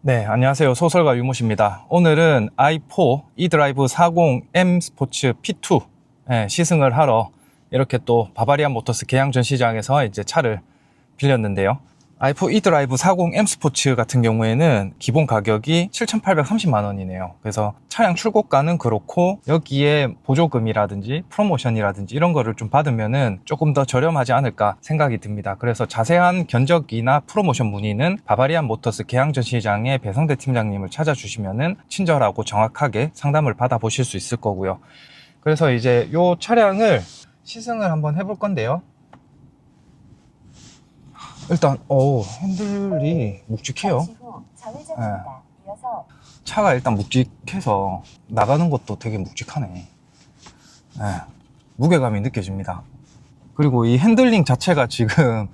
네, 안녕하세요. 소설가 유모씨입니다. 오늘은 i4 eDrive 40M 스포츠 P2 시승을 하러 이렇게 또 바바리안 모터스 계양 전시장에서 이제 차를 빌렸는데요. i4 eDrive 40M 스포츠 같은 경우에는 기본 가격이 7,830만 원이네요. 그래서 차량 출고가는 그렇고 여기에 보조금이라든지 프로모션이라든지 이런 거를 좀 받으면은 조금 더 저렴하지 않을까 생각이 듭니다. 그래서 자세한 견적이나 프로모션 문의는 바바리안 모터스 계양 전시장의 배성대 팀장님을 찾아주시면은 친절하고 정확하게 상담을 받아보실 수 있을 거고요. 그래서 이제 요 차량을 시승을 한번 해볼 건데요. 일단 핸들이 묵직해요. 네. 차가 일단 묵직해서 나가는 것도 되게 묵직하네. 네. 무게감이 느껴집니다. 그리고 이 핸들링 자체가 지금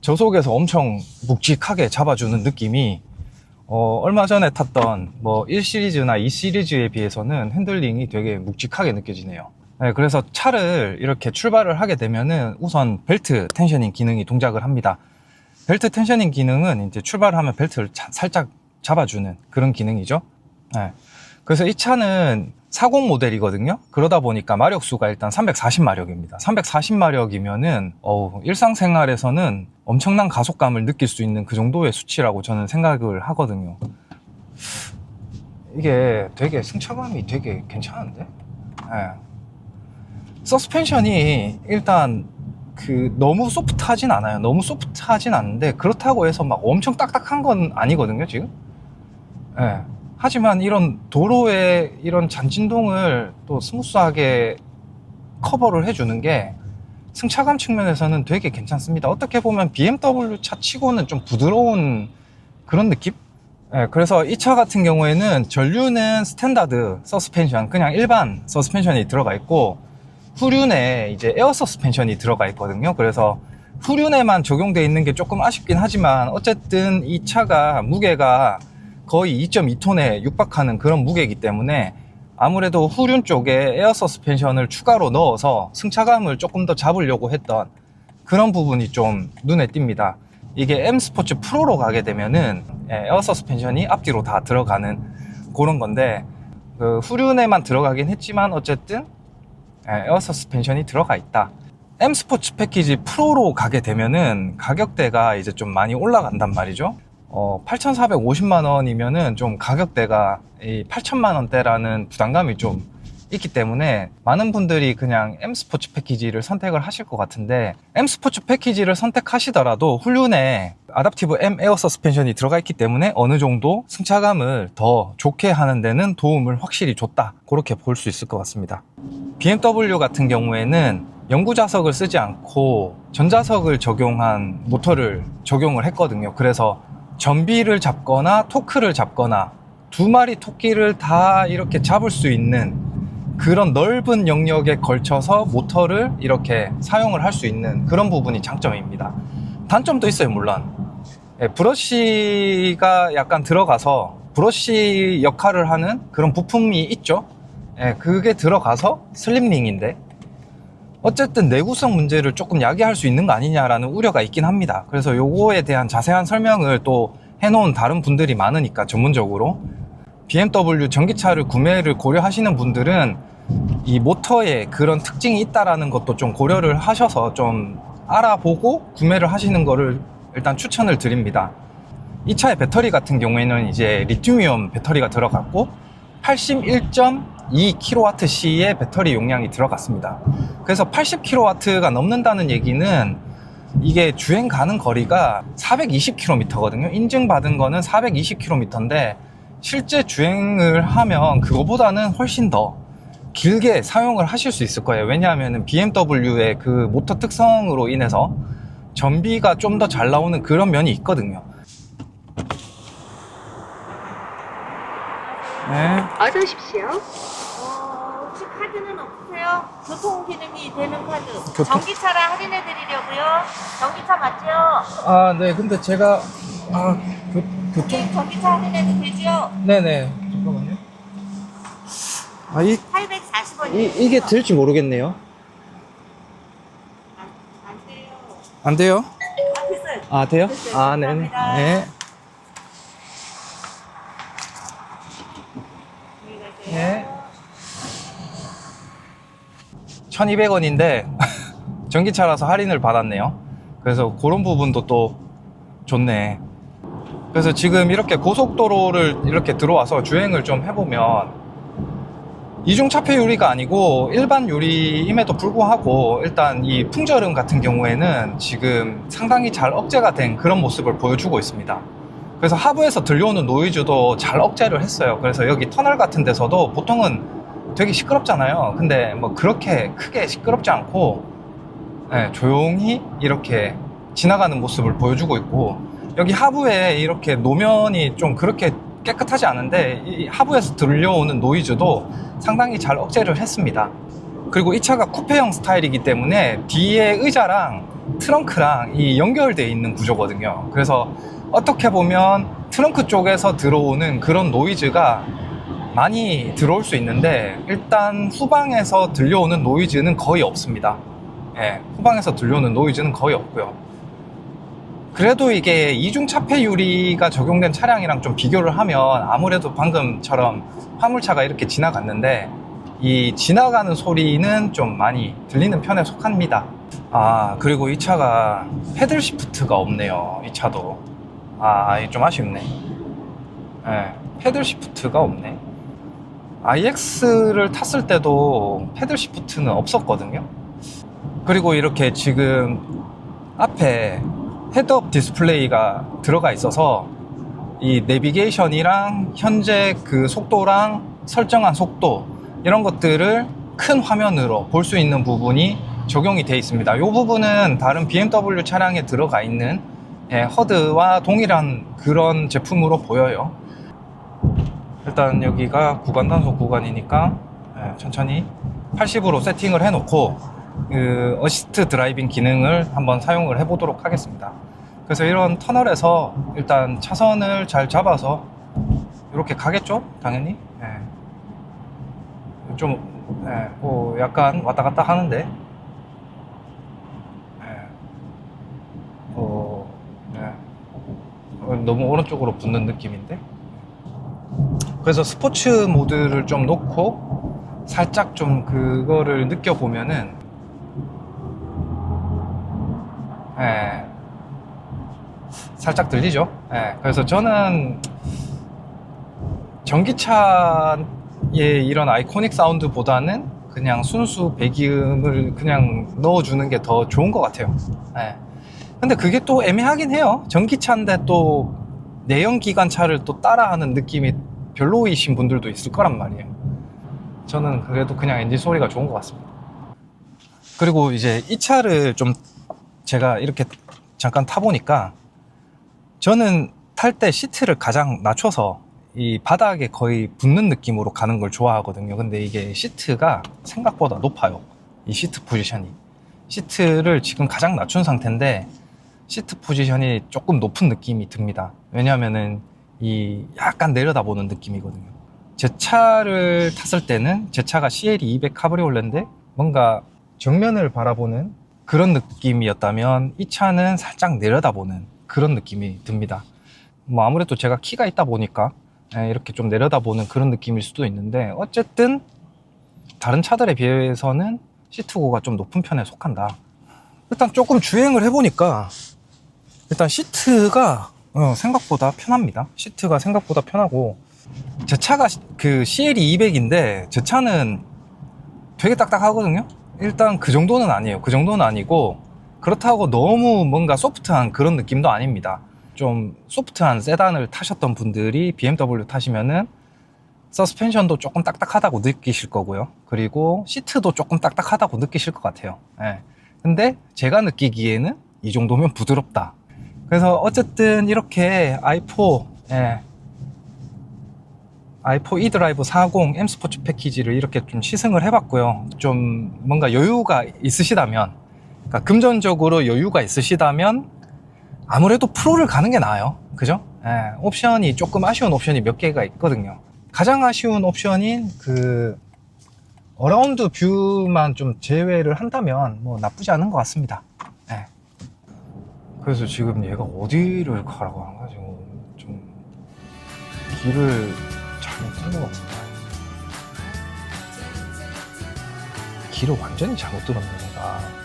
저속에서 엄청 묵직하게 잡아주는 느낌이 얼마 전에 탔던 뭐 1시리즈나 2시리즈에 비해서는 핸들링이 되게 묵직하게 느껴지네요. 네, 그래서 차를 이렇게 출발을 하게 되면은 우선 벨트 텐셔닝 기능이 동작을 합니다. 벨트 텐셔닝 기능은 이제 출발하면 벨트를 살짝 잡아주는 그런 기능이죠. 네. 그래서 이 차는 40 모델이거든요. 그러다 보니까 마력수가 일단 340마력입니다. 340마력이면은 일상생활에서는 엄청난 가속감을 느낄 수 있는 그 정도의 수치라고 저는 생각을 하거든요. 이게 되게 승차감이 되게 괜찮은데? 네. 서스펜션이 일단 너무 소프트하진 않아요. 너무 소프트하진 않은데 그렇다고 해서 막 엄청 딱딱한 건 아니거든요, 지금. 네. 하지만 이런 도로의 이런 잔진동을 또 스무스하게 커버를 해주는 게 승차감 측면에서는 되게 괜찮습니다. 어떻게 보면 BMW 차 치고는 좀 부드러운 그런 느낌? 네, 그래서 이 차 같은 경우에는 전류는 스탠다드 서스펜션, 그냥 일반 서스펜션이 들어가 있고 후륜에 이제 에어 서스펜션이 들어가 있거든요. 그래서 후륜에만 적용되어 있는 게 조금 아쉽긴 하지만 어쨌든 이 차가 무게가 거의 2.2톤에 육박하는 그런 무게이기 때문에 아무래도 후륜 쪽에 에어 서스펜션을 추가로 넣어서 승차감을 조금 더 잡으려고 했던 그런 부분이 좀 눈에 띕니다. 이게 M 스포츠 프로로 가게 되면은 에어 서스펜션이 앞뒤로 다 들어가는 그런 건데 후륜에만 들어가긴 했지만 어쨌든 에어 서스펜션이 들어가 있다. M 스포츠 패키지 프로로 가게 되면은 가격대가 이제 좀 많이 올라간단 말이죠. 8,450만 원이면은 좀 가격대가 8천만 원대라는 부담감이 좀 있기 때문에 많은 분들이 그냥 M 스포츠 패키지를 선택을 하실 것 같은데, M 스포츠 패키지를 선택하시더라도 후륜에 아답티브 M 에어 서스펜션이 들어가 있기 때문에 어느 정도 승차감을 더 좋게 하는 데는 도움을 확실히 줬다, 그렇게 볼 수 있을 것 같습니다. BMW 같은 경우에는 영구자석을 쓰지 않고 전자석을 적용한 모터를 적용을 했거든요. 그래서 전비를 잡거나 토크를 잡거나 두 마리 토끼를 다 이렇게 잡을 수 있는 그런 넓은 영역에 걸쳐서 모터를 이렇게 사용을 할 수 있는 그런 부분이 장점입니다. 단점도 있어요, 물론. 브러쉬가 약간 들어가서 브러쉬 역할을 하는 그런 부품이 있죠. 그게 들어가서 슬립링인데 어쨌든 내구성 문제를 조금 야기할 수 있는 거 아니냐라는 우려가 있긴 합니다. 그래서 요거에 대한 자세한 설명을 또 해놓은 다른 분들이 많으니까, 전문적으로 BMW 전기차를 구매를 고려하시는 분들은 이 모터에 그런 특징이 있다라는 것도 좀 고려를 하셔서 좀 알아보고 구매를 하시는 거를 일단 추천을 드립니다. 이 차의 배터리 같은 경우에는 이제 리튬이온 배터리가 들어갔고 81.2kWh의 배터리 용량이 들어갔습니다. 그래서 80kW가 넘는다는 얘기는 이게 주행 가는 거리가 420km거든요. 인증받은 거는 420km인데 실제 주행을 하면 그거보다는 훨씬 더 길게 사용을 하실 수 있을 거예요. 왜냐하면 BMW의 그 모터 특성으로 인해서 전비가 좀 더 잘 나오는 그런 면이 있거든요. 네. 어서 오십시오. 혹시 카드는 없으세요? 교통 기능이 되는 카드. 전기차라 할인해 드리려고요. 전기차 맞죠? 아, 네. 근데 제가 네, 전기차 할인해도 되죠? 네네. 잠깐만요. 840원이요. 이게 될지 모르겠네요. 안 돼요. 안 돼요? 앞에서 아, 돼요? 됐어요. 아, 네네. 감사합니다. 네. 안녕히 가세요. 네. 1,200원인데 전기차라서 할인을 받았네요. 그래서 그런 부분도 또 좋네. 그래서 지금 이렇게 고속도로를 이렇게 들어와서 주행을 좀 해보면 이중차폐 유리가 아니고 일반 유리임에도 불구하고 일단 이 풍절음 같은 경우에는 지금 상당히 잘 억제가 된 그런 모습을 보여주고 있습니다. 그래서 하부에서 들려오는 노이즈도 잘 억제를 했어요. 그래서 여기 터널 같은 데서도 보통은 되게 시끄럽잖아요. 근데 뭐 그렇게 크게 시끄럽지 않고 조용히 이렇게 지나가는 모습을 보여주고 있고, 여기 하부에 이렇게 노면이 좀 그렇게 깨끗하지 않은데 이 하부에서 들려오는 노이즈도 상당히 잘 억제를 했습니다. 그리고 이 차가 쿠페형 스타일이기 때문에 뒤에 의자랑 트렁크랑 이 연결되어 있는 구조거든요. 그래서 어떻게 보면 트렁크 쪽에서 들어오는 그런 노이즈가 많이 들어올 수 있는데, 일단 후방에서 들려오는 노이즈는 거의 없습니다. 후방에서 들려오는 노이즈는 거의 없고요. 그래도 이게 이중차폐 유리가 적용된 차량이랑 좀 비교를 하면 아무래도 방금처럼 화물차가 이렇게 지나갔는데 이 지나가는 소리는 좀 많이 들리는 편에 속합니다. 아, 그리고 이 차가 패들 시프트가 없네요. 이 차도 좀 아쉽네. 패들 시프트가 없네. iX를 탔을 때도 패들 시프트는 없었거든요. 그리고 이렇게 지금 앞에 헤드업 디스플레이가 들어가 있어서 이 내비게이션이랑 현재 그 속도랑 설정한 속도 이런 것들을 큰 화면으로 볼 수 있는 부분이 적용이 되어 있습니다. 이 부분은 다른 BMW 차량에 들어가 있는 허드와 동일한 그런 제품으로 보여요. 일단 여기가 구간 단속 구간이니까 천천히 80으로 세팅을 해 놓고 그 어시스트 드라이빙 기능을 한번 사용을 해 보도록 하겠습니다. 그래서 이런 터널에서 일단 차선을 잘 잡아서 이렇게 가겠죠? 당연히. 좀 약간 왔다 갔다 하는데 너무 오른쪽으로 붙는 느낌인데, 그래서 스포츠 모드를 좀 놓고 살짝 좀 그거를 느껴보면은 살짝 들리죠? 그래서 저는 전기차의 이런 아이코닉 사운드보다는 그냥 순수 배기음을 그냥 넣어주는 게 더 좋은 것 같아요. 근데 그게 또 애매하긴 해요. 전기차인데 또 내연기관차를 또 따라하는 느낌이 별로이신 분들도 있을 거란 말이에요. 저는 그래도 그냥 엔진 소리가 좋은 것 같습니다. 그리고 이제 이 차를 좀 제가 이렇게 잠깐 타보니까 저는 탈 때 시트를 가장 낮춰서 이 바닥에 거의 붙는 느낌으로 가는 걸 좋아하거든요. 근데 이게 시트가 생각보다 높아요. 이 시트 포지션이. 시트를 지금 가장 낮춘 상태인데 시트 포지션이 조금 높은 느낌이 듭니다. 왜냐하면은 이 약간 내려다보는 느낌이거든요. 제 차를 탔을 때는 제 차가 CL200 카브리올레인데 뭔가 정면을 바라보는 그런 느낌이었다면 이 차는 살짝 내려다보는 그런 느낌이 듭니다. 뭐 아무래도 제가 키가 있다 보니까 이렇게 좀 내려다보는 그런 느낌일 수도 있는데, 어쨌든 다른 차들에 비해서는 시트고가 좀 높은 편에 속한다. 일단 조금 주행을 해보니까 일단 시트가 생각보다 편합니다. 시트가 생각보다 편하고, 제 차가 그 CL200인데 제 차는 되게 딱딱하거든요. 일단 그 정도는 아니에요. 그 정도는 아니고, 그렇다고 너무 뭔가 소프트한 그런 느낌도 아닙니다. 좀 소프트한 세단을 타셨던 분들이 BMW 타시면은 서스펜션도 조금 딱딱하다고 느끼실 거고요. 그리고 시트도 조금 딱딱하다고 느끼실 것 같아요. 근데 제가 느끼기에는 이 정도면 부드럽다. 그래서 어쨌든 이렇게 i4 e드라이브 40 M 스포츠 패키지를 이렇게 좀 시승을 해봤고요. 좀 뭔가 여유가 있으시다면, 그러니까 금전적으로 여유가 있으시다면 아무래도 프로를 가는 게 나아요. 그죠? 옵션이 조금 아쉬운 옵션이 몇 개가 있거든요. 가장 아쉬운 옵션인 그 어라운드 뷰만 좀 제외를 한다면 뭐 나쁘지 않은 것 같습니다. 그래서 지금 얘가 어디를 가라고 하는 거야? 지금 좀 길을 잘못 든 것 같다. 길을 완전히 잘못 들었네, 내가.